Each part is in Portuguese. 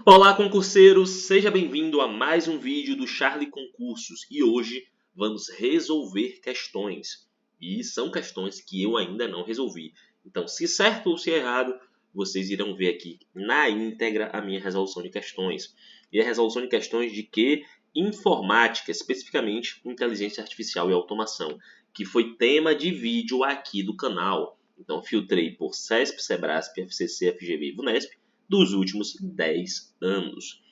Olá, concurseiro! Seja bem-vindo a mais um vídeo do Charlie Concursos e hoje vamos resolver questões. E são questões que eu ainda não resolvi. Então, se certo ou se errado, vocês irão ver aqui na íntegra a minha resolução de questões. E a resolução de questões de que? Informática, especificamente inteligência artificial e automação, que foi tema de vídeo aqui do canal. Então, filtrei por CESP, SEBRASP, FCC, FGV e VUNESP dos últimos 10 anos.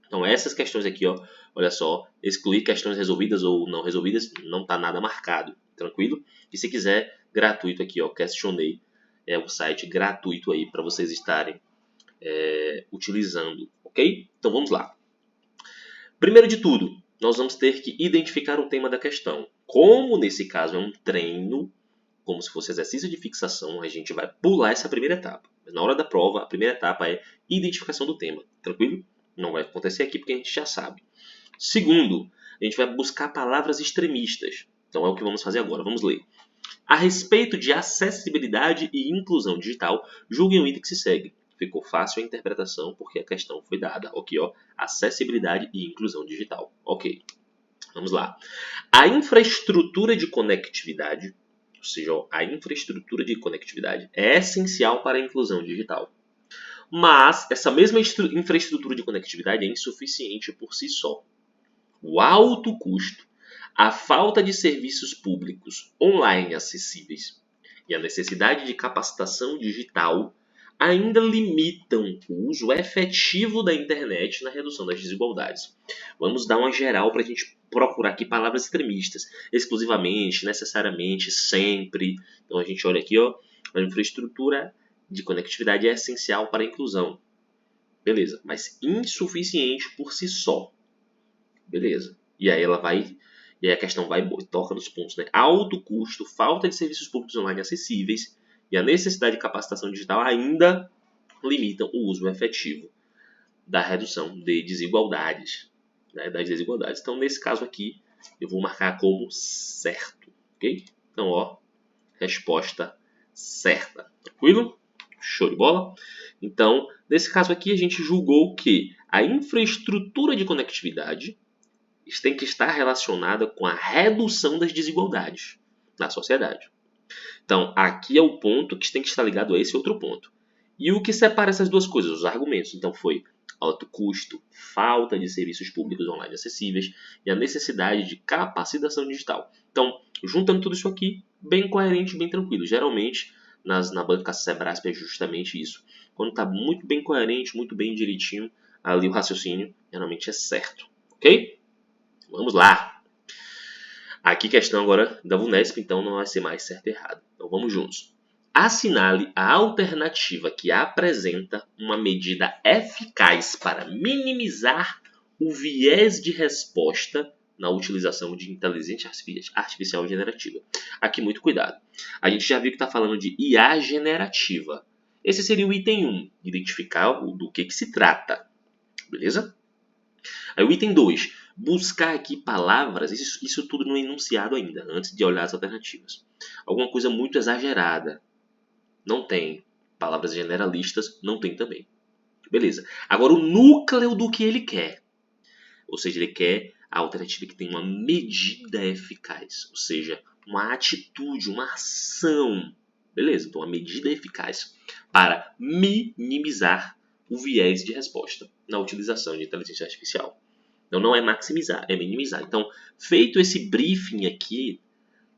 Então essas questões aqui, ó, olha só, excluir questões resolvidas ou não resolvidas, não está nada marcado, tranquilo? E se quiser, gratuito aqui, ó, Questionei, é o site gratuito aí para vocês estarem utilizando, ok? Então vamos lá. Primeiro de tudo, nós vamos ter que identificar o tema da questão. Como nesse caso é um treino, como se fosse exercício de fixação, a gente vai pular essa primeira etapa. Mas na hora da prova, a primeira etapa é identificação do tema, tranquilo? Não vai acontecer aqui porque a gente já sabe. Segundo, a gente vai buscar palavras extremistas. Então é o que vamos fazer agora, vamos ler. A respeito de acessibilidade e inclusão digital, julguem o item que se segue. Ficou fácil a interpretação porque a questão foi dada. Ok, ó, acessibilidade e inclusão digital. Ok, vamos lá. A infraestrutura de conectividade, ou seja, a infraestrutura de conectividade é essencial para a inclusão digital. Mas essa mesma infraestrutura de conectividade é insuficiente por si só. O alto custo, a falta de serviços públicos online acessíveis e a necessidade de capacitação digital ainda limitam o uso efetivo da internet na redução das desigualdades. Vamos dar uma geral para a gente procurar aqui palavras extremistas, exclusivamente, necessariamente, sempre. Então a gente olha aqui, ó, a infraestrutura de conectividade é essencial para a inclusão. Beleza, mas insuficiente por si só. Beleza. E aí a questão vai toca nos pontos, né? Alto custo, falta de serviços públicos online acessíveis e a necessidade de capacitação digital ainda limitam o uso efetivo da redução de desigualdades, né? Das desigualdades. Então, nesse caso aqui, eu vou marcar como certo, ok? Então, ó, resposta certa. Tranquilo? Show de bola? Então, nesse caso aqui, a gente julgou que a infraestrutura de conectividade tem que estar relacionada com a redução das desigualdades na sociedade. Então, aqui é o ponto que tem que estar ligado a esse outro ponto. E o que separa essas duas coisas? Os argumentos. Então, foi alto custo, falta de serviços públicos online acessíveis e a necessidade de capacitação digital. Então, juntando tudo isso aqui, bem coerente, bem tranquilo. Geralmente, na banca SEBRASP é justamente isso. Quando está muito bem coerente, muito bem direitinho, ali o raciocínio geralmente é certo. Ok? Vamos lá. Aqui questão agora da VUNESP, então não vai ser mais certo e errado. Então vamos juntos. Assinale a alternativa que apresenta uma medida eficaz para minimizar o viés de resposta na utilização de inteligência artificial generativa. Aqui muito cuidado. A gente já viu que está falando de IA generativa. Esse seria o item 1, identificar do que se trata. Beleza? Aí o item 2, buscar aqui palavras, isso tudo no enunciado ainda, antes de olhar as alternativas. Alguma coisa muito exagerada. Não tem. Palavras generalistas, não tem também. Beleza. Agora o núcleo do que ele quer. Ou seja, ele quer a alternativa que tem uma medida eficaz. Ou seja, uma atitude, uma ação. Beleza, então uma medida eficaz para minimizar o viés de resposta na utilização de inteligência artificial. Então não é maximizar, é minimizar. Então, feito esse briefing aqui,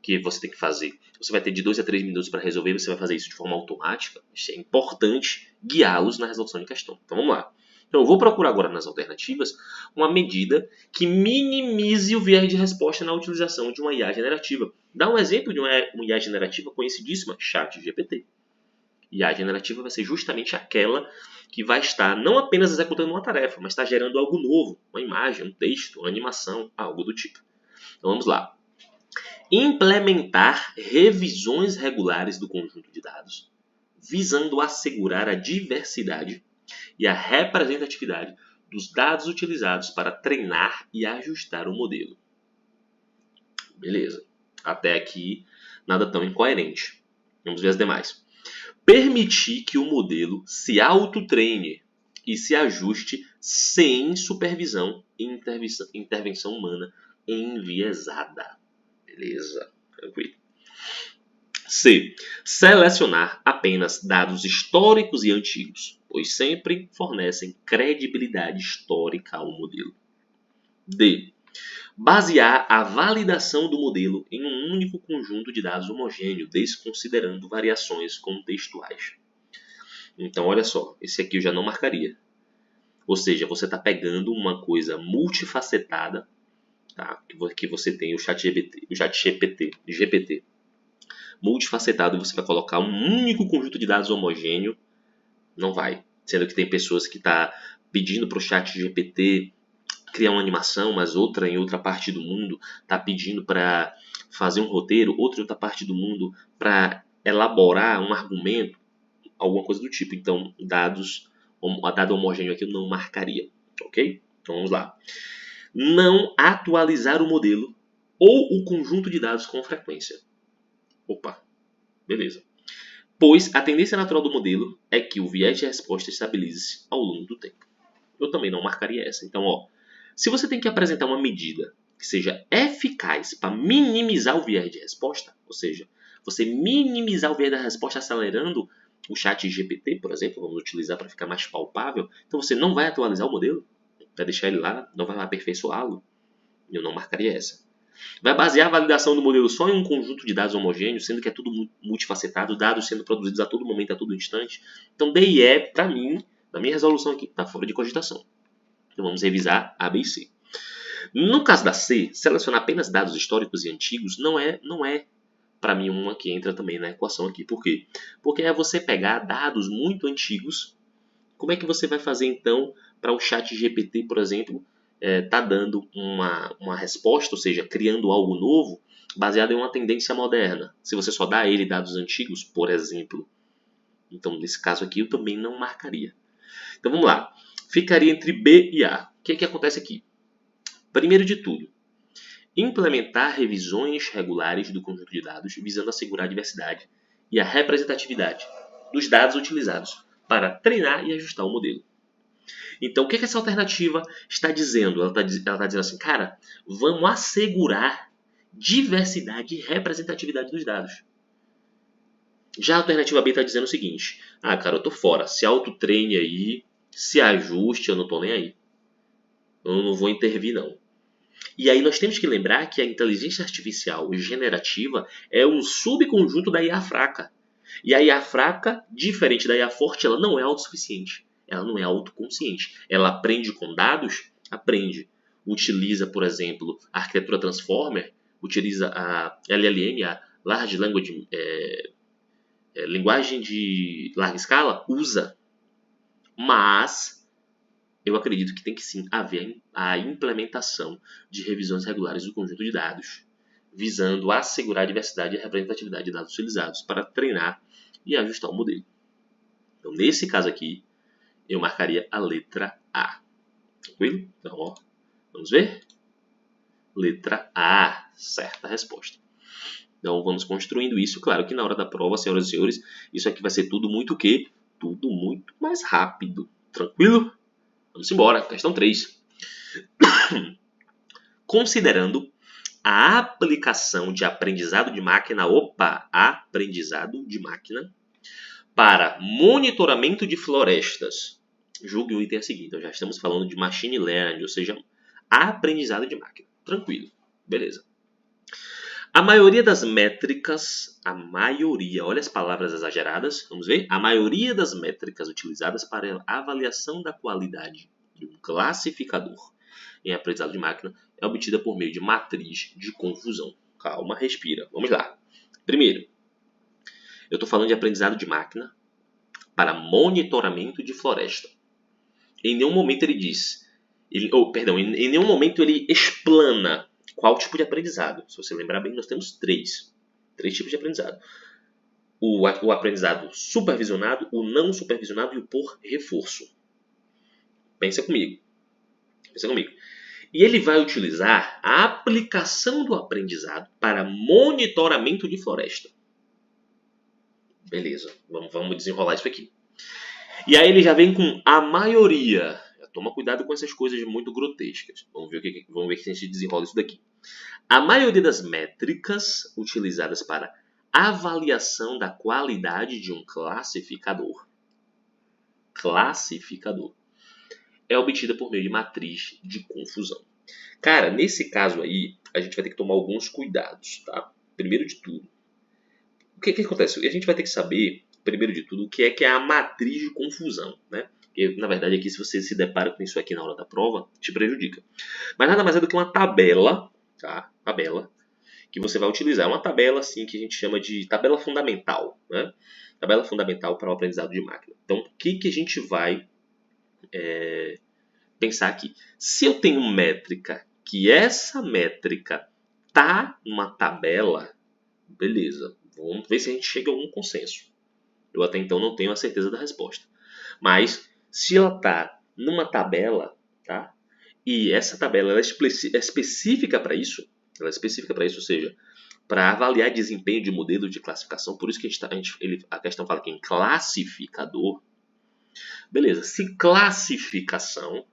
que você tem que fazer, você vai ter de 2 a 3 minutos para resolver, você vai fazer isso de forma automática. Isso é importante guiá-los na resolução de questão. Então vamos lá. Então eu vou procurar agora nas alternativas uma medida que minimize o viés de resposta na utilização de uma IA generativa. Dá um exemplo de uma IA generativa conhecidíssima, ChatGPT. IA generativa vai ser justamente aquela que vai estar não apenas executando uma tarefa, mas está gerando algo novo, uma imagem, um texto, uma animação, algo do tipo. Então vamos lá. Implementar revisões regulares do conjunto de dados, visando assegurar a diversidade e a representatividade dos dados utilizados para treinar e ajustar o modelo. Beleza. Até aqui, nada tão incoerente. Vamos ver as demais. Permitir que o modelo se autotreine. e se ajuste sem supervisão e intervenção humana enviesada. Beleza? Tranquilo. C. Selecionar apenas dados históricos e antigos, pois sempre fornecem credibilidade histórica ao modelo. D. Basear a validação do modelo em um único conjunto de dados homogêneo, desconsiderando variações contextuais. Então, olha só, esse aqui eu já não marcaria. Ou seja, você está pegando uma coisa multifacetada, tá? Que você tem o GPT multifacetado, e você vai colocar um único conjunto de dados homogêneo, não vai. Sendo que tem pessoas que estão pedindo para o GPT criar uma animação, mas outra em outra parte do mundo está pedindo para fazer um roteiro, outra em outra parte do mundo para elaborar um argumento, alguma coisa do tipo. Então, dado homogêneo aqui eu não marcaria, ok? Então vamos lá. Não atualizar o modelo ou o conjunto de dados com frequência. Opa, beleza. Pois a tendência natural do modelo é que o viés de resposta estabilize-se ao longo do tempo. Eu também não marcaria essa. Então, se você tem que apresentar uma medida que seja eficaz para minimizar o viés de resposta, ou seja, você minimizar o viés da resposta acelerando o chat GPT, por exemplo, vamos utilizar para ficar mais palpável, então você não vai atualizar o modelo, vai deixar ele lá, não vai aperfeiçoá-lo. Eu não marcaria essa. Vai basear a validação do modelo só em um conjunto de dados homogêneos, sendo que é tudo multifacetado, dados sendo produzidos a todo momento, a todo instante. Então, D e E, para mim, na minha resolução aqui, está fora de cogitação. Então, vamos revisar A, B e C. No caso da C, selecionar apenas dados históricos e antigos não é para mim, uma que entra também na equação aqui. Por quê? Porque é você pegar dados muito antigos. Como é que você vai fazer, então, para o chat GPT, por exemplo, tá dando uma resposta, ou seja, criando algo novo, baseado em uma tendência moderna. Se você só dá a ele dados antigos, por exemplo. Então, nesse caso aqui, eu também não marcaria. Então, vamos lá. Ficaria entre B e A. O que acontece aqui? Primeiro de tudo, implementar revisões regulares do conjunto de dados, visando assegurar a diversidade e a representatividade dos dados utilizados para treinar e ajustar o modelo. Então, o que essa alternativa está dizendo? Ela está dizendo assim, cara, vamos assegurar diversidade e representatividade dos dados. Já a alternativa B está dizendo o seguinte, cara, eu tô fora, se autotreine aí, se ajuste, eu não tô nem aí. Eu não vou intervir, não. E aí nós temos que lembrar que a inteligência artificial generativa é um subconjunto da IA fraca. E a IA fraca, diferente da IA forte, ela não é autossuficiente. Ela não é autoconsciente. Ela aprende com dados? Aprende. Utiliza, por exemplo, a arquitetura Transformer, utiliza a LLM, a Large Language, linguagem de larga escala? Usa. Mas eu acredito que tem que sim haver a implementação de revisões regulares do conjunto de dados, visando assegurar a diversidade e a representatividade de dados utilizados para treinar e ajustar o modelo. Então, nesse caso aqui, eu marcaria a letra A. Tranquilo? Então, vamos ver? Letra A, certa resposta. Então, vamos construindo isso. Claro que na hora da prova, senhoras e senhores, isso aqui vai ser tudo muito o quê? Tudo muito mais rápido. Tranquilo? Vamos embora, questão 3. Considerando a aplicação de aprendizado de máquina, aprendizado de máquina, para monitoramento de florestas. Julgue o item a seguir. Então já estamos falando de machine learning, ou seja, aprendizado de máquina. Tranquilo, beleza. A maioria das métricas, olha as palavras exageradas, vamos ver? A maioria das métricas utilizadas para a avaliação da qualidade de um classificador em aprendizado de máquina é obtida por meio de matriz de confusão. Calma, respira. Vamos lá. Primeiro, eu estou falando de aprendizado de máquina para monitoramento de floresta. Em nenhum momento ele diz, em nenhum momento ele explana qual tipo de aprendizado. Se você lembrar bem, nós temos três tipos de aprendizado. O aprendizado supervisionado, o não supervisionado e o por reforço. Pensa comigo. E ele vai utilizar a aplicação do aprendizado para monitoramento de floresta. Beleza, vamos desenrolar isso aqui. E aí ele já vem com a maioria. Toma cuidado com essas coisas muito grotescas. Vamos ver que a gente desenrola isso daqui. A maioria das métricas utilizadas para avaliação da qualidade de um classificador é obtida por meio de matriz de confusão. Cara, nesse caso aí, a gente vai ter que tomar alguns cuidados, tá? Primeiro de tudo, o que acontece? A gente vai ter que saber, primeiro de tudo, o que é a matriz de confusão, né? Porque, na verdade, aqui, se você se depara com isso aqui na hora da prova, te prejudica. Mas nada mais é do que uma tabela, tá? Tabela, que você vai utilizar. É uma tabela, assim, que a gente chama de tabela fundamental, né? Tabela fundamental para o aprendizado de máquina. Então, o que a gente vai pensar aqui? Se eu tenho métrica, que essa métrica tá numa tabela, beleza. Vamos ver se a gente chega a algum consenso. Eu até então não tenho a certeza da resposta. Mas, se ela está numa tabela, tá? E essa tabela ela é específica para isso, ou seja, para avaliar desempenho de modelo de classificação, por isso que a questão fala aqui em classificador. Beleza, se classificação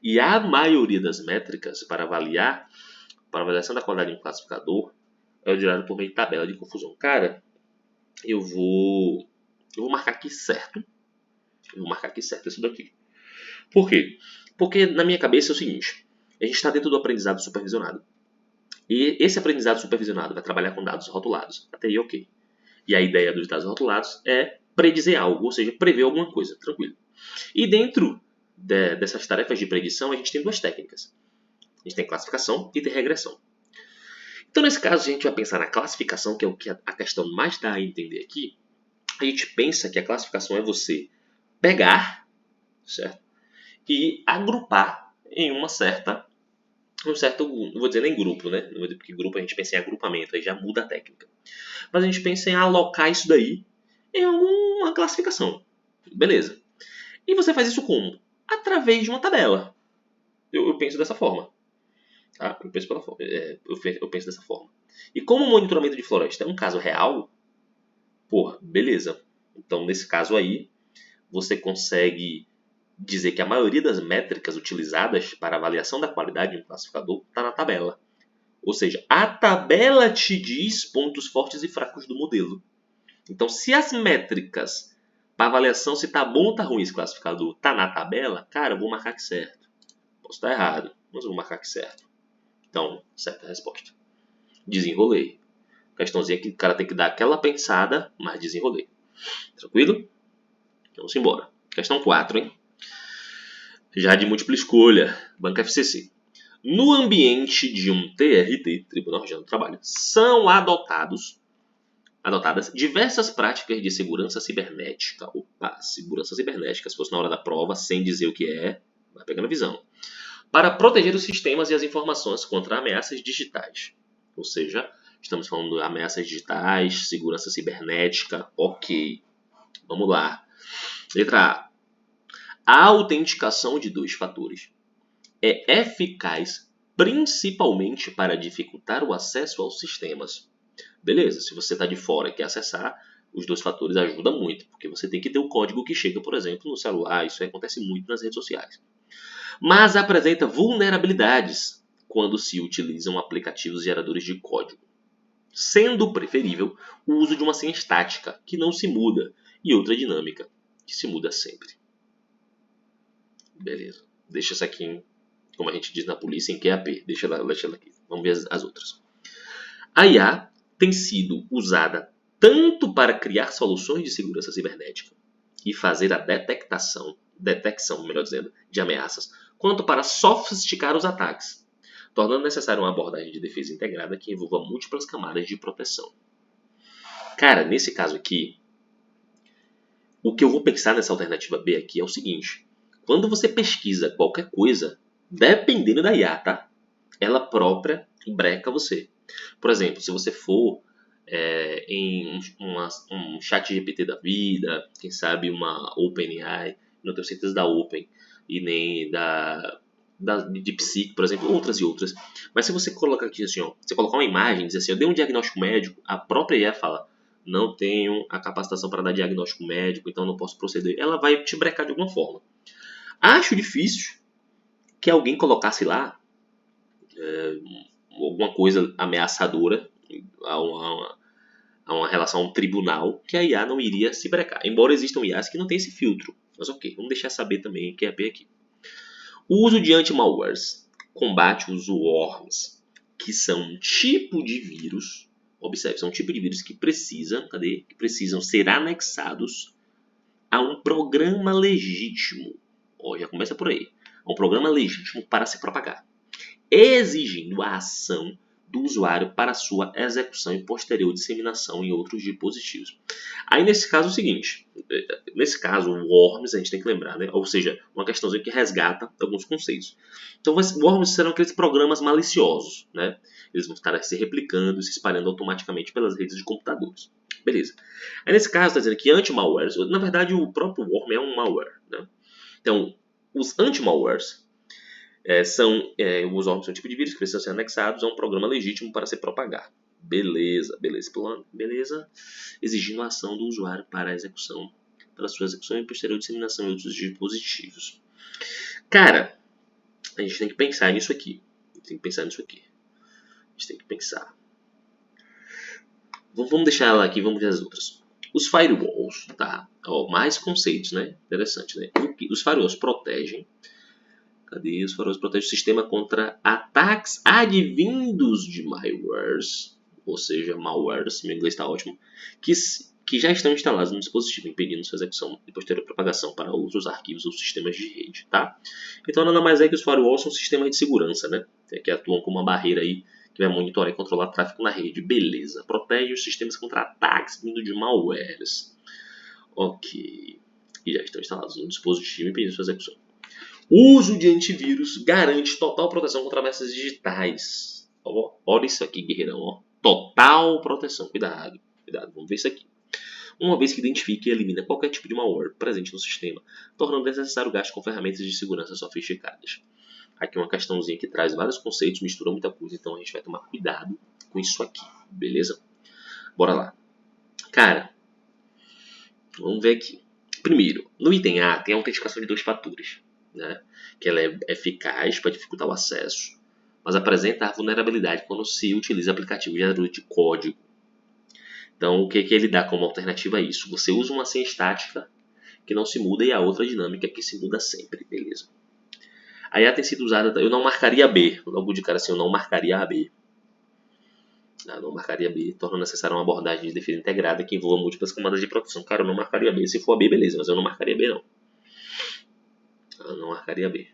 e a maioria das métricas para avaliação da qualidade de um classificador é gerado por meio de tabela de confusão. Cara, eu vou marcar aqui certo. Eu vou marcar aqui certo isso daqui. Por quê? Porque na minha cabeça é o seguinte: a gente está dentro do aprendizado supervisionado. E esse aprendizado supervisionado vai trabalhar com dados rotulados. Até aí, ok. E a ideia dos dados rotulados é predizer algo, ou seja, prever alguma coisa. Tranquilo. E dentro dessas tarefas de predição, a gente tem duas técnicas. A gente tem classificação e tem regressão. Então, nesse caso, a gente vai pensar na classificação, que é o que a questão mais dá a entender aqui. A gente pensa que a classificação é você pegar, certo? E agrupar em um certo, não vou dizer nem grupo, né? Não vou dizer porque grupo a gente pensa em agrupamento, aí já muda a técnica. Mas a gente pensa em alocar isso daí em alguma classificação. Beleza. E você faz isso como? Através de uma tabela. Eu penso dessa forma. Tá? Eu penso dessa forma. E como o monitoramento de floresta é um caso real, porra, beleza. Então, nesse caso aí, você consegue dizer que a maioria das métricas utilizadas para avaliação da qualidade de um classificador está na tabela. Ou seja, a tabela te diz pontos fortes e fracos do modelo. Então, se as métricas para avaliação se está bom ou está ruim esse classificador está na tabela, cara, eu vou marcar aqui certo. Posso estar errado, mas eu vou marcar aqui certo. Então, certa resposta. Desenrolei. Questãozinha que o cara tem que dar aquela pensada, mas desenrolei. Tranquilo? Vamos embora. Questão 4, hein? Já de múltipla escolha, Banca FCC. No ambiente de um TRT, Tribunal Regional do Trabalho, são adotadas diversas práticas de segurança cibernética. Opa, segurança cibernética, se fosse na hora da prova, sem dizer o que é, vai pegando a visão. Para proteger os sistemas e as informações contra ameaças digitais. Ou seja, estamos falando de ameaças digitais, segurança cibernética, ok. Vamos lá. Letra A. A autenticação de 2 fatores é eficaz principalmente para dificultar o acesso aos sistemas. Beleza, se você está de fora e quer acessar, os 2 fatores ajudam muito, porque você tem que ter o código que chega, por exemplo, no celular. Isso acontece muito nas redes sociais. Mas apresenta vulnerabilidades quando se utilizam aplicativos geradores de código, sendo preferível o uso de uma senha estática, que não se muda, e outra dinâmica, que se muda sempre. Beleza. Deixa essa aqui, como a gente diz na polícia, em QAP. Deixa ela aqui. Vamos ver as outras. A IA tem sido usada tanto para criar soluções de segurança cibernética e fazer a detecção, melhor dizendo, de ameaças, quanto para sofisticar os ataques, tornando necessária uma abordagem de defesa integrada que envolva múltiplas camadas de proteção. Cara, nesse caso aqui, o que eu vou pensar nessa alternativa B aqui é o seguinte: quando você pesquisa qualquer coisa, dependendo da IA, tá? Ela própria breca você. Por exemplo, se você for em um chat GPT da vida, quem sabe uma OpenAI, não tenho certeza da Open e nem da DeepSeek, por exemplo, outras e outras. Mas se você colocar aqui assim, ó, você colocar uma imagem e dizer assim, eu dei um diagnóstico médico, a própria IA fala, não tenho a capacitação para dar diagnóstico médico, então não posso proceder. Ela vai te brecar de alguma forma. Acho difícil que alguém colocasse lá alguma coisa ameaçadora a uma relação a um tribunal que a IA não iria se brecar. Embora existam IAs que não tem esse filtro. Mas ok, vamos deixar saber também que é bem aqui. O uso de anti-malwares combate os worms, que são um tipo de vírus. Observe, são um tipo de vírus que precisam ser anexados a um programa legítimo. Já começa por aí. A um programa legítimo para se propagar, exigindo a ação do usuário para sua execução e posterior disseminação em outros dispositivos. Aí nesse caso é o seguinte, nesse caso o worms a gente tem que lembrar, né? Ou seja, uma questãozinha que resgata alguns conceitos. Então worms serão aqueles programas maliciosos, né? Eles vão estar se replicando e se espalhando automaticamente pelas redes de computadores. Beleza. Aí nesse caso está dizendo que anti-malwares, na verdade o próprio worm é um malware, né? Então os anti-malwares os órgãos são um tipo de vírus que precisam ser anexados a um programa legítimo para se propagar. Beleza. Exigindo a ação do usuário para sua execução e posterior disseminação em outros dispositivos. Cara, a gente tem que pensar nisso aqui. Vamos deixar ela aqui, vamos ver as outras. Os firewalls, tá? Mais conceitos, né? Interessante, né? Os firewalls protegem. Cadê? Os firewalls protegem o sistema contra ataques advindos de malwares, ou seja, malwares, meu inglês está ótimo, que já estão instalados no dispositivo, impedindo sua execução e posterior propagação para outros arquivos ou sistemas de rede, tá? Então nada mais é que os firewalls são sistemas de segurança, né? Que atuam como uma barreira aí que vai monitorar e controlar tráfego na rede. Beleza. Protege os sistemas contra ataques vindo de malwares. Ok. E já estão instalados no dispositivo, impedindo sua execução. O uso de antivírus garante total proteção contra ameaças digitais. Olha isso aqui, guerreirão. Ó. Total proteção. Cuidado. Vamos ver isso aqui. Uma vez que identifica e elimina qualquer tipo de malware presente no sistema, tornando desnecessário o gasto com ferramentas de segurança sofisticadas. Aqui uma questãozinha que traz vários conceitos, mistura muita coisa, então a gente vai tomar cuidado com isso aqui, beleza? Bora lá. Cara, vamos ver aqui. Primeiro, no item A tem a autenticação de 2 fatores. Né, que ela é eficaz para dificultar o acesso, mas apresenta vulnerabilidade quando se utiliza aplicativo gerador de código. Então, o que ele dá como alternativa a isso? Você usa uma senha estática que não se muda e a outra dinâmica que se muda sempre, beleza? A IA tem sido usada, eu não marcaria B, logo de cara assim, eu não marcaria a B. Não marcaria B, torna necessária uma abordagem de defesa integrada que envolva múltiplas camadas de proteção. Cara, eu não marcaria B, se for a B, beleza, mas eu não marcaria B não. Eu não marcaria B.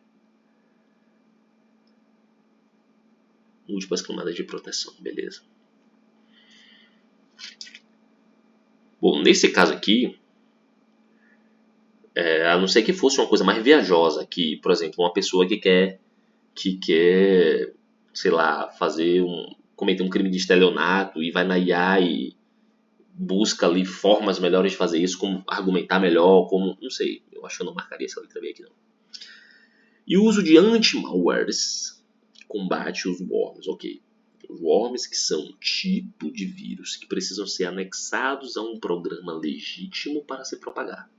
Múltiplas camadas de proteção, beleza. Bom, nesse caso aqui, a não ser que fosse uma coisa mais viajosa, que, por exemplo, uma pessoa que quer, sei lá, cometer um crime de estelionato e vai na IA e busca ali formas melhores de fazer isso, como argumentar melhor, não sei, eu acho que eu não marcaria essa letra B aqui não. E o uso de anti-malwares combate os worms, ok. Os worms, que são um tipo de vírus que precisam ser anexados a um programa legítimo para se propagar,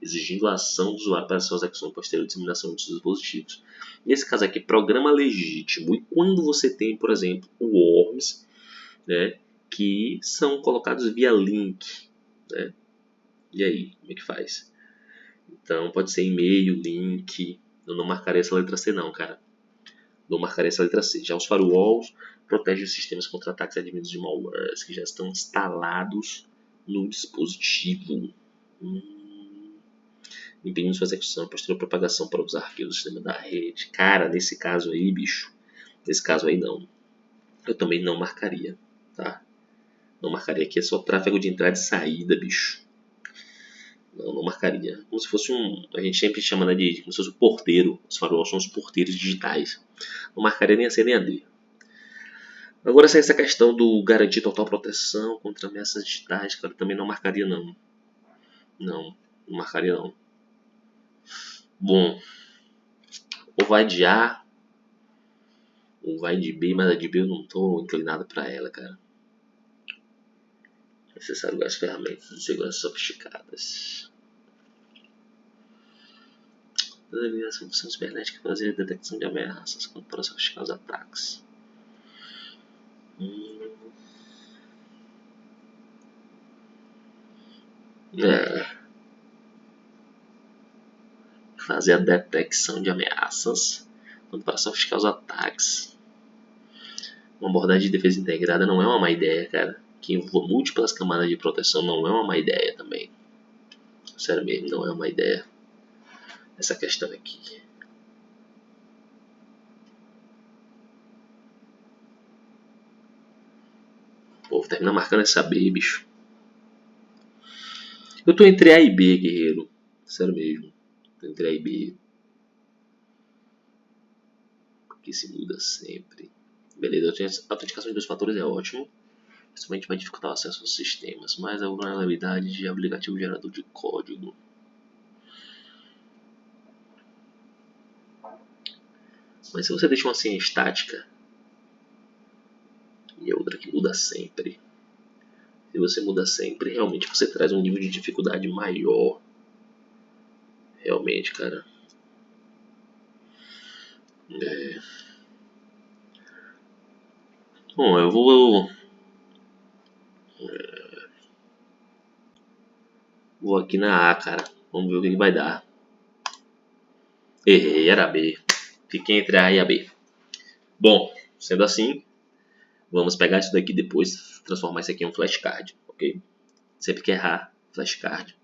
exigindo a ação do usuário para sua execução e posterior disseminação dos dispositivos. Nesse caso aqui, programa legítimo. E quando você tem, por exemplo, worms, né, que são colocados via link, né? E aí, como é que faz? Então, pode ser e-mail, link. Eu não marcaria essa letra C não, cara. Não marcaria essa letra C. Já os firewalls protegem os sistemas contra ataques advindos de malwares que já estão instalados no dispositivo, impedindo sua execução e posterior propagação para os arquivos do sistema da rede. Cara, nesse caso aí, bicho, nesse caso aí não. Eu também não marcaria, tá? Não marcaria, aqui é só tráfego de entrada e saída, bicho. Não marcaria. Como se fosse a gente sempre chama, né, como se fosse um porteiro. Os firewalls são os porteiros digitais. Não marcaria nem a C nem a D. Agora, essa questão do garantir total proteção contra ameaças digitais, cara, também não marcaria não. Não marcaria não. Bom, ou vai de A, ou vai de B, mas a de B eu não tô inclinado pra ela, cara. necessário as ferramentas de segurança sofisticadas. A função cibernética fazer a detecção de ameaças para sofisticar os ataques. Fazer a detecção de ameaças para sofisticar os ataques. Uma abordagem de defesa integrada não é uma má ideia, cara. Que envolva múltiplas camadas de proteção não é uma má ideia também. Sério mesmo, não é uma ideia. Essa questão aqui. O povo termina marcando essa B, bicho. Eu tô entre A e B, guerreiro. Sério mesmo. Tô entre A e B. Porque se muda sempre. Beleza, a autenticação de 2 fatores é ótimo. Principalmente vai dificultar o acesso aos sistemas. Mas a vulnerabilidade de aplicativo gerador de código. Mas se você deixa uma senha estática e outra que muda sempre. Se você muda sempre, realmente você traz um nível de dificuldade maior. Realmente, cara. Bom, eu vou aqui na A, cara. Vamos ver o que vai dar. Errei, era B. Fiquei entre a A e a B. Bom, sendo assim, vamos pegar isso daqui depois, transformar isso aqui em um flashcard, ok? Sempre que errar, flashcard,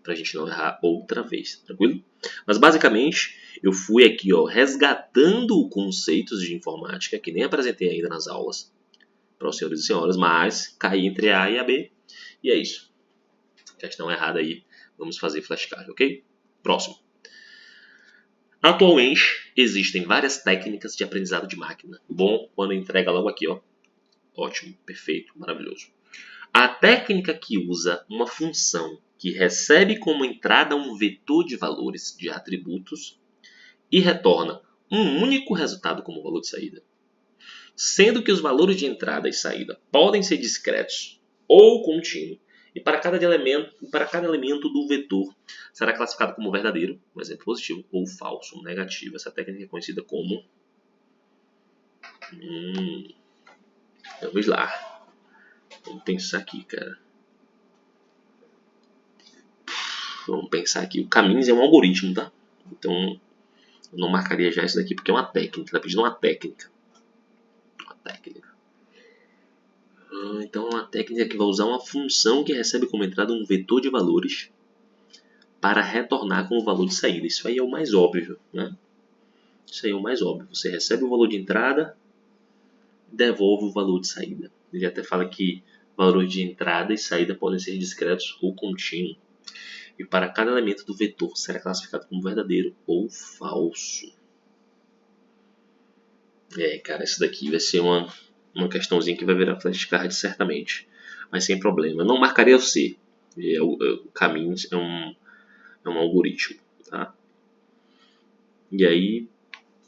pra gente não errar outra vez, tranquilo? Mas basicamente, eu fui aqui, ó, resgatando conceitos de informática que nem apresentei ainda nas aulas para os senhores e senhoras, mas caí entre a A e a B, e é isso. Questão errada aí, vamos fazer flashcard, ok? Próximo. Atualmente, existem várias técnicas de aprendizado de máquina. Bom, quando entrega logo aqui, ó. Ótimo, perfeito, maravilhoso. A técnica que usa uma função que recebe como entrada um vetor de valores de atributos e retorna um único resultado como valor de saída, sendo que os valores de entrada e saída podem ser discretos ou contínuos, e para cada elemento do vetor será classificado como verdadeiro, um exemplo positivo, ou falso, um negativo. Essa técnica é conhecida como... Vamos lá. Vamos pensar aqui, cara. Vamos pensar aqui. O Caminhos é um algoritmo, tá? Então, eu não marcaria já isso daqui porque é uma técnica. Tá pedindo uma técnica. Uma técnica. Então, é uma técnica que vai usar uma função que recebe como entrada um vetor de valores para retornar com o valor de saída. Isso aí é o mais óbvio, né? Isso aí é o mais óbvio. Você recebe o valor de entrada, devolve o valor de saída. Ele até fala que valores de entrada e saída podem ser discretos ou contínuos. E para cada elemento do vetor será classificado como verdadeiro ou falso. Cara, isso daqui vai ser uma questãozinha que vai virar flashcard certamente. Mas sem problema. Eu não marcaria o C. O Caminhos é um algoritmo, tá? E aí,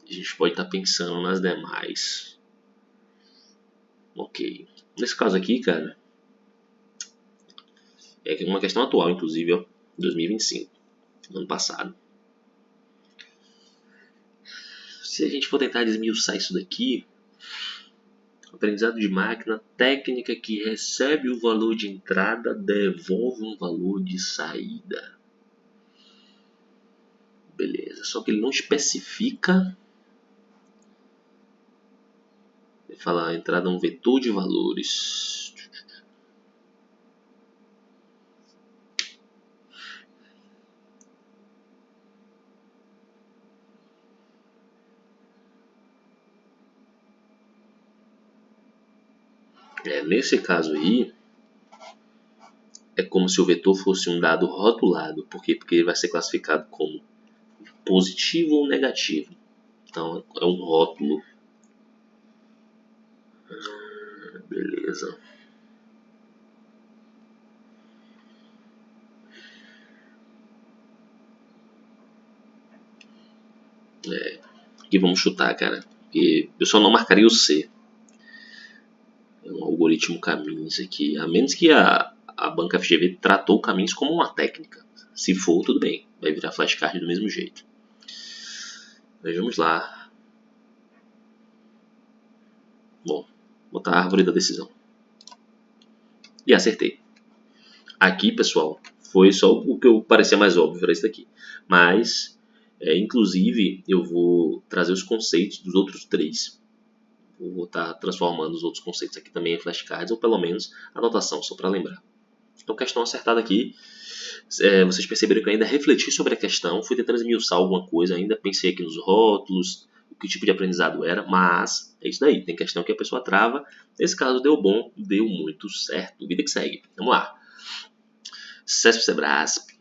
a gente pode estar pensando nas demais. Ok. Nesse caso aqui, cara, é uma questão atual, inclusive, ó, 2025, ano passado. Se a gente for tentar desmiuçar isso daqui, aprendizado de máquina, técnica que recebe o valor de entrada, devolve um valor de saída. Beleza, só que ele não especifica. Ele fala a entrada é um vetor de valores. Nesse caso aí, é como se o vetor fosse um dado rotulado. Por quê? Porque ele vai ser classificado como positivo ou negativo. Então, é um rótulo. Beleza. Aqui vamos chutar, cara. E eu só não marcaria o C. É um algoritmo Caminhos aqui. A menos que a a banca FGV tratou caminhos como uma técnica. Se for, tudo bem, vai virar flashcard do mesmo jeito. Vejamos lá. Bom, vou botar a árvore da decisão. E acertei. Aqui, pessoal, foi só o que eu parecia mais óbvio, era isso daqui. Mas, inclusive, eu vou trazer os conceitos dos outros 3. Vou estar transformando os outros conceitos aqui também em flashcards, ou pelo menos anotação, só para lembrar. Então, questão acertada aqui. Vocês perceberam que eu ainda refleti sobre a questão, fui tentando esmiuçar alguma coisa, ainda pensei aqui nos rótulos, o que tipo de aprendizado era, mas é isso daí, tem questão que a pessoa trava. Nesse caso deu bom, deu muito certo. Vida que segue. Vamos lá. CESP-SEBRASP.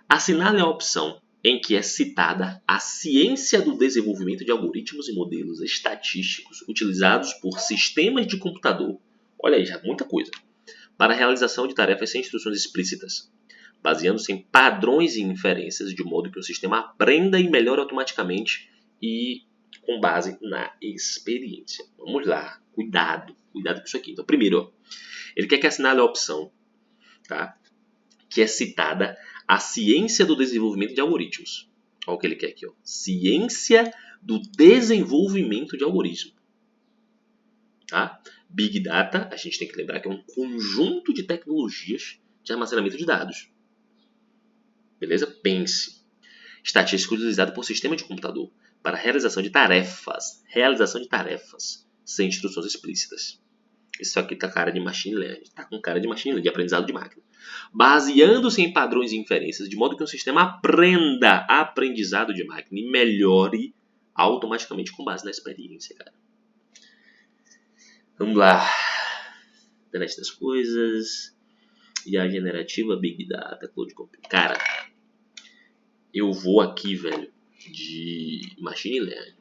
Assinale a opção em que é citada a ciência do desenvolvimento de algoritmos e modelos estatísticos utilizados por sistemas de computador. Olha aí, já muita coisa. Para a realização de tarefas sem instruções explícitas, baseando-se em padrões e inferências, de modo que o sistema aprenda e melhore automaticamente e com base na experiência. Vamos lá, cuidado com isso aqui. Então, primeiro, ele quer que assinale a opção, tá? Que é citada a ciência do desenvolvimento de algoritmos. Olha o que ele quer aqui, ó. Ciência do desenvolvimento de algoritmos. Tá? Big Data, a gente tem que lembrar que é um conjunto de tecnologias de armazenamento de dados. Beleza? Pense. Estatística utilizada por sistema de computador para realização de tarefas. Sem instruções explícitas. Isso aqui tá cara de machine learning. Tá com cara de machine learning, de aprendizado de máquina. Baseando-se em padrões e inferências, de modo que o sistema aprenda aprendizado de máquina e melhore automaticamente com base na experiência, cara. Vamos lá. Internet das coisas. IA generativa, Big Data, Cloud Computing. Cara, eu vou aqui, velho, de machine learning.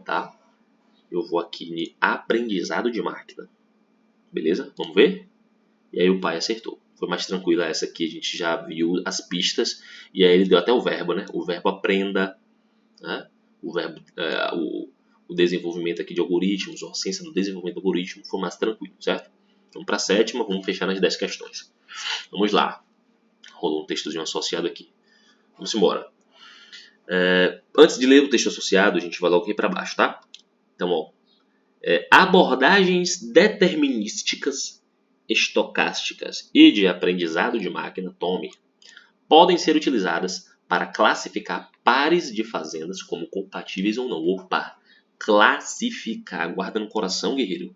Tá? Eu vou aqui de aprendizado de máquina. Beleza? Vamos ver? E aí o pai acertou. Foi mais tranquila essa aqui, a gente já viu as pistas. E aí ele deu até o verbo, né? O verbo aprenda, né? O verbo, o desenvolvimento aqui de algoritmos, ou a ciência do desenvolvimento do algoritmo, foi mais tranquilo, certo? Vamos para a 7ª, vamos fechar nas 10 questões. Vamos lá. Rolou um textozinho associado aqui. Vamos embora. Antes de ler o texto associado, a gente vai logo aqui para baixo, tá? Então, ó. Abordagens determinísticas, estocásticas e de aprendizado de máquina, tome, podem ser utilizadas para classificar pares de fazendas como compatíveis ou não. Opa! Classificar, guarda no coração, guerreiro.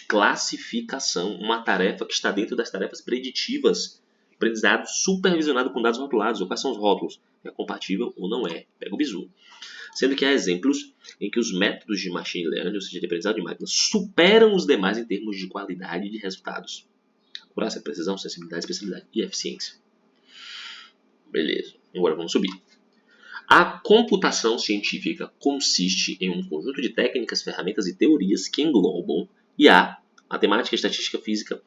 Classificação, uma tarefa que está dentro das tarefas preditivas. Aprendizado supervisionado com dados rotulados. Quais são os rótulos? É compatível ou não é? Pega o bizu. Sendo que há exemplos em que os métodos de machine learning, ou seja, de aprendizado de máquina, superam os demais em termos de qualidade de resultados. Acurácia, precisão, sensibilidade, especialidade e eficiência. Beleza, agora vamos subir. A computação científica consiste em um conjunto de técnicas, ferramentas e teorias que englobam IA, matemática, estatística, física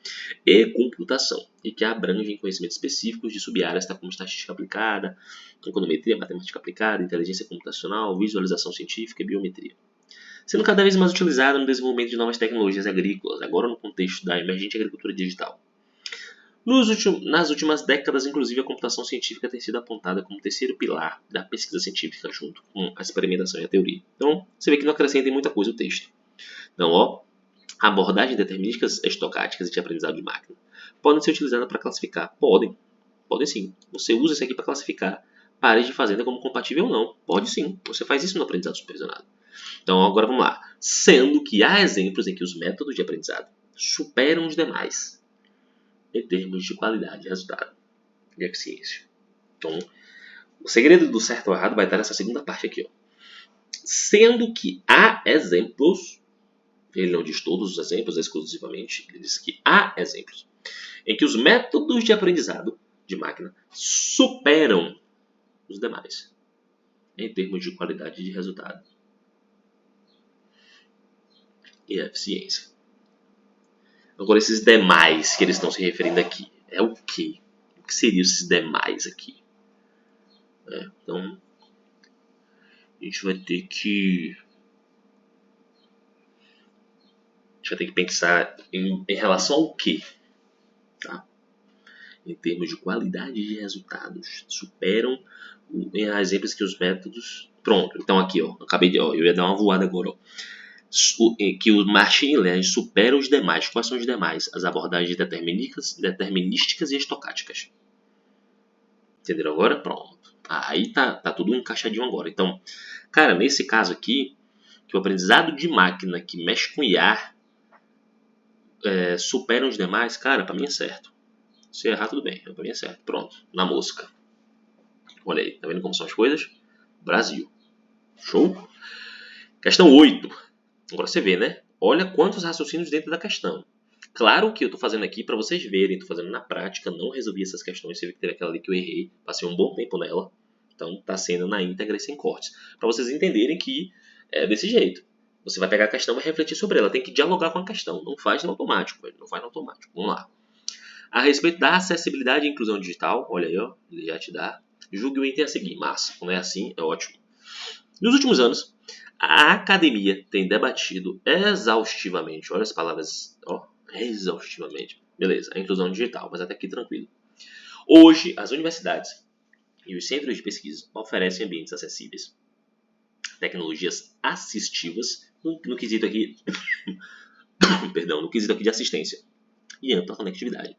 e computação, e que abrangem conhecimentos específicos de sub-áreas, como estatística aplicada, econometria, matemática aplicada, inteligência computacional, visualização científica e biometria. Sendo cada vez mais utilizada no desenvolvimento de novas tecnologias agrícolas, agora no contexto da emergente agricultura digital. Nas últimas décadas, inclusive, a computação científica tem sido apontada como terceiro pilar da pesquisa científica, junto com a experimentação e a teoria. Então, você vê que não acrescenta em muita coisa o texto. Então, ó, abordagens determinísticas, estocásticas e de aprendizado de máquina podem ser utilizadas para classificar. Podem sim. Você usa isso aqui para classificar pares de fazenda como compatível ou não. Pode sim. Você faz isso no aprendizado supervisionado. Então, agora vamos lá. Sendo que há exemplos em que os métodos de aprendizado superam os demais em termos de qualidade de resultado e eficiência. Então, o segredo do certo ou errado vai estar nessa segunda parte aqui, ó. Sendo que há exemplos, ele não diz todos os exemplos exclusivamente, ele diz que há exemplos em que os métodos de aprendizado de máquina superam os demais em termos de qualidade de resultado e eficiência. Agora, esses demais que eles estão se referindo aqui, é o quê? O que seriam esses demais aqui? Então, a gente vai ter que pensar em relação ao quê? em termos de qualidade de resultados, superam em exemplos que os métodos... Pronto, então aqui, ó, eu ia dar uma voada agora, ó. Que o Machine Learning supera os demais. Quais são os demais? As abordagens determinísticas e estocásticas. Entenderam agora? Pronto. Aí tá tudo encaixadinho agora. Então, cara, nesse caso aqui, que o aprendizado de máquina que mexe com IA supera os demais, cara, pra mim é certo. Se errar, tudo bem. Pra mim é certo. Pronto. Na mosca. Olha aí. Tá vendo como são as coisas? Brasil. Show? Questão 8. Agora você vê, né? Olha quantos raciocínios dentro da questão. Claro que eu estou fazendo aqui para vocês verem, estou fazendo na prática, não resolvi essas questões. Você vê que teve aquela ali que eu errei, passei um bom tempo nela. Então está sendo na íntegra e sem cortes. Para vocês entenderem que é desse jeito. Você vai pegar a questão e vai refletir sobre ela. Tem que dialogar com a questão. Não faz no automático, velho. Não faz no automático. Vamos lá. A respeito da acessibilidade e inclusão digital, olha aí, ó, ele já te dá. Julgue o item a seguir. Massa. Quando é assim, é ótimo. Nos últimos anos, a academia tem debatido exaustivamente, olha as palavras, ó, exaustivamente, beleza, a inclusão digital, mas até aqui tranquilo. Hoje, as universidades e os centros de pesquisa oferecem ambientes acessíveis, tecnologias assistivas, no quesito aqui, no quesito aqui de assistência e ampla conectividade.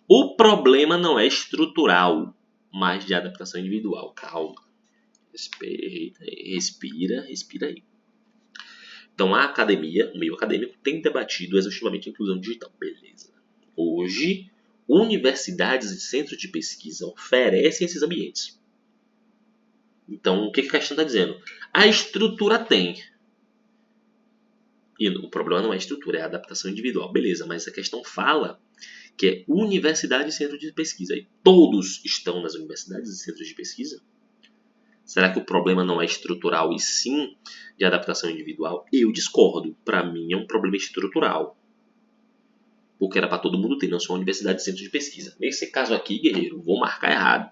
O problema não é estrutural, mas de adaptação individual. Calma. Respira aí. Então, a academia, o meio acadêmico, tem debatido exaustivamente a inclusão digital. Beleza. Hoje, universidades e centros de pesquisa oferecem esses ambientes. Então, o que a questão está dizendo? A estrutura tem. E o problema não é a estrutura, é a adaptação individual. Beleza, mas a questão fala que é universidade e centro de pesquisa. E todos estão nas universidades e centros de pesquisa? Será que o problema não é estrutural e sim de adaptação individual? Eu discordo. Para mim é um problema estrutural. Porque era para todo mundo ter, não só a universidade e centro de pesquisa. Nesse caso aqui, guerreiro, vou marcar errado.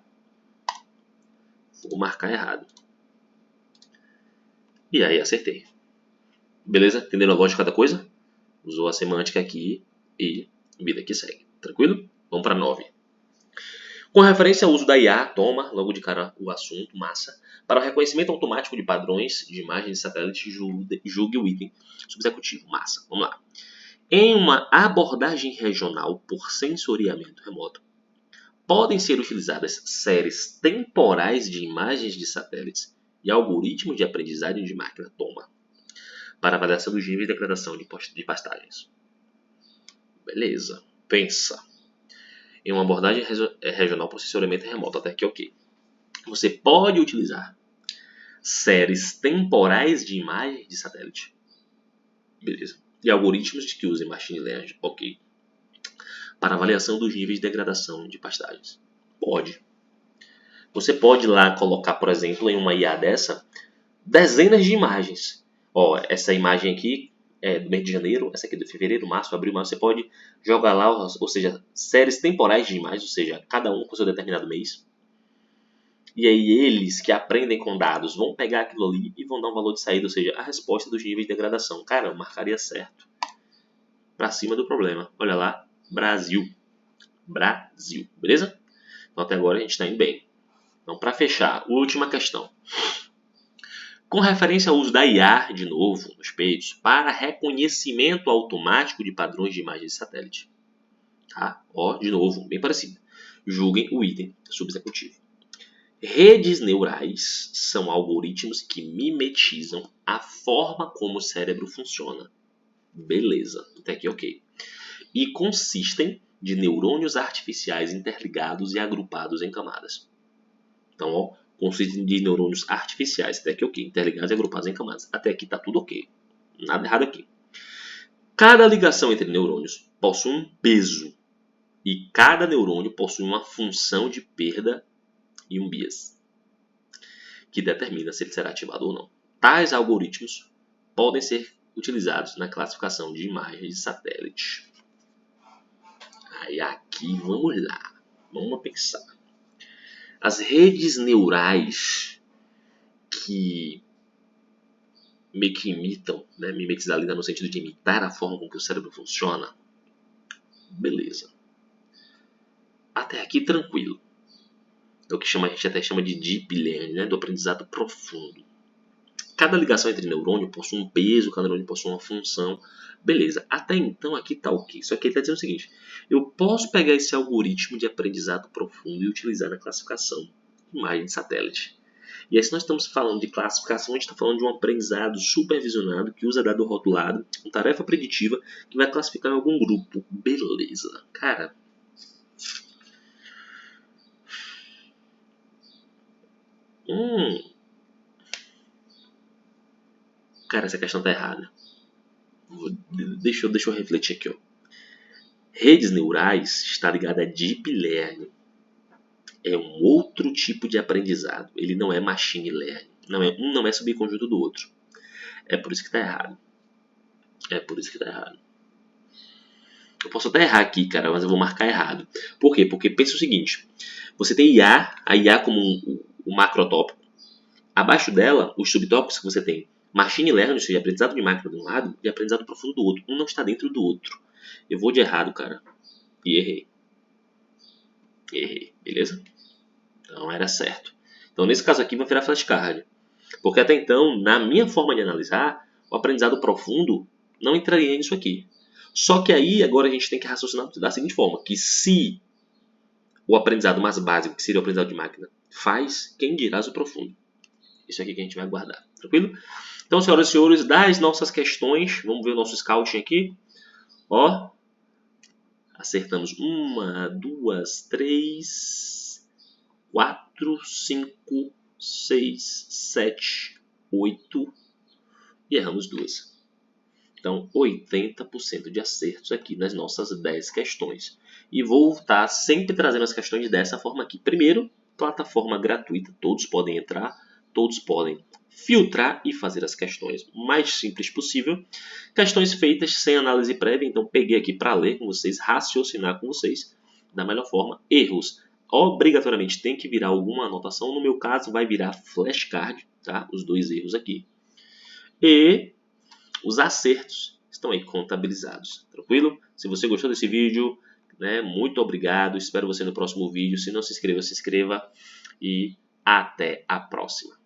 E aí acertei. Beleza? Entenderam a lógica da coisa? Usou a semântica aqui e vida que segue. Tranquilo? Vamos para 9. Com referência ao uso da IA, toma, logo de cara o assunto, massa, para o reconhecimento automático de padrões de imagens de satélite, julgue o item subexecutivo, massa. Vamos lá. Em uma abordagem regional por sensoriamento remoto, podem ser utilizadas séries temporais de imagens de satélites e algoritmos de aprendizagem de máquina, toma, para avaliação dos níveis de degradação de pastagens. Beleza, pensa. Em uma abordagem regional por sensoriamento remoto, até aqui ok. Você pode utilizar séries temporais de imagens de satélite. Beleza. E algoritmos que usem machine learning, ok. Para avaliação dos níveis de degradação de pastagens. Pode. Você pode lá colocar, por exemplo, em uma IA dessa, dezenas de imagens. Ó, essa imagem aqui é do mês de janeiro, essa aqui é de fevereiro, março, abril, maio. Você pode jogar lá, ou seja, séries temporais de imagens, ou seja, cada um com seu determinado mês. E aí eles que aprendem com dados vão pegar aquilo ali e vão dar um valor de saída, ou seja, a resposta dos níveis de degradação. Cara, eu marcaria certo. Pra cima do problema. Olha lá, Brasil. Beleza? Então até agora a gente está indo bem. Então, para fechar, última questão. Com referência ao uso da IA, de novo, nos peitos, para reconhecimento automático de padrões de imagens de satélite. Tá? Ó, de novo, bem parecido. Julguem o item subexecutivo. Redes neurais são algoritmos que mimetizam a forma como o cérebro funciona. Beleza, até aqui ok. E consistem de neurônios artificiais interligados e agrupados em camadas. Então, ó, consistem de neurônios artificiais, até aqui ok, interligados e agrupados em camadas. Até aqui está tudo ok, nada errado aqui. Cada ligação entre neurônios possui um peso e cada neurônio possui uma função de perda e um bias, que determina se ele será ativado ou não. Tais algoritmos podem ser utilizados na classificação de imagens de satélite. Aí aqui, vamos lá, vamos pensar. As redes neurais que meio que imitam, né, mimetizar ali no sentido de imitar a forma com que o cérebro funciona, beleza. Até aqui tranquilo. É o que a gente até chama de deep learning, né? Do aprendizado profundo. Cada ligação entre neurônio possui um peso, cada neurônio possui uma função. Beleza, até então aqui está ok. Só que ele está dizendo o seguinte: eu posso pegar esse algoritmo de aprendizado profundo e utilizar na classificação de imagem de satélite. E aí, se nós estamos falando de classificação, a gente está falando de um aprendizado supervisionado que usa dado rotulado, com tarefa preditiva, que vai classificar em algum grupo. Beleza, cara. Cara, essa questão está errada. Deixa eu refletir aqui, ó. Redes neurais está ligada a Deep Learning. É um outro tipo de aprendizado. Ele não é Machine Learning. Um não é subconjunto do outro. É por isso que está errado. Eu posso até errar aqui, cara, mas eu vou marcar errado. Por quê? Porque pensa o seguinte. Você tem a IA como um macrotópico. Abaixo dela, os subtópicos que você tem. Machine Learning, ou seja, aprendizado de máquina de um lado e aprendizado profundo do outro. Um não está dentro do outro. Eu vou de errado, cara. E errei. Beleza? Então era certo. Então nesse caso aqui vai virar flashcard. Porque até então, na minha forma de analisar, o aprendizado profundo não entraria nisso aqui. Só que aí agora a gente tem que raciocinar da seguinte forma, que se o aprendizado mais básico, que seria o aprendizado de máquina, faz, quem dirá o profundo? Isso aqui que a gente vai guardar, tranquilo? Então, senhoras e senhores, das nossas questões, vamos ver o nosso scouting aqui. Ó, acertamos 1, 2, 3, 4, 5, 6, 7, 8 e erramos 2. Então, 80% de acertos aqui nas nossas 10 questões. E vou estar sempre trazendo as questões dessa forma aqui. Primeiro, plataforma gratuita, todos podem entrar, todos podem filtrar e fazer as questões mais simples possível. Questões feitas sem análise prévia, então peguei aqui para ler com vocês, raciocinar com vocês da melhor forma. Erros, obrigatoriamente tem que virar alguma anotação, no meu caso vai virar flashcard, tá? Os 2 erros aqui. E os acertos estão aí contabilizados, tranquilo? Se você gostou desse vídeo, né, muito obrigado, espero você no próximo vídeo. Se não se inscreva, se inscreva e até a próxima.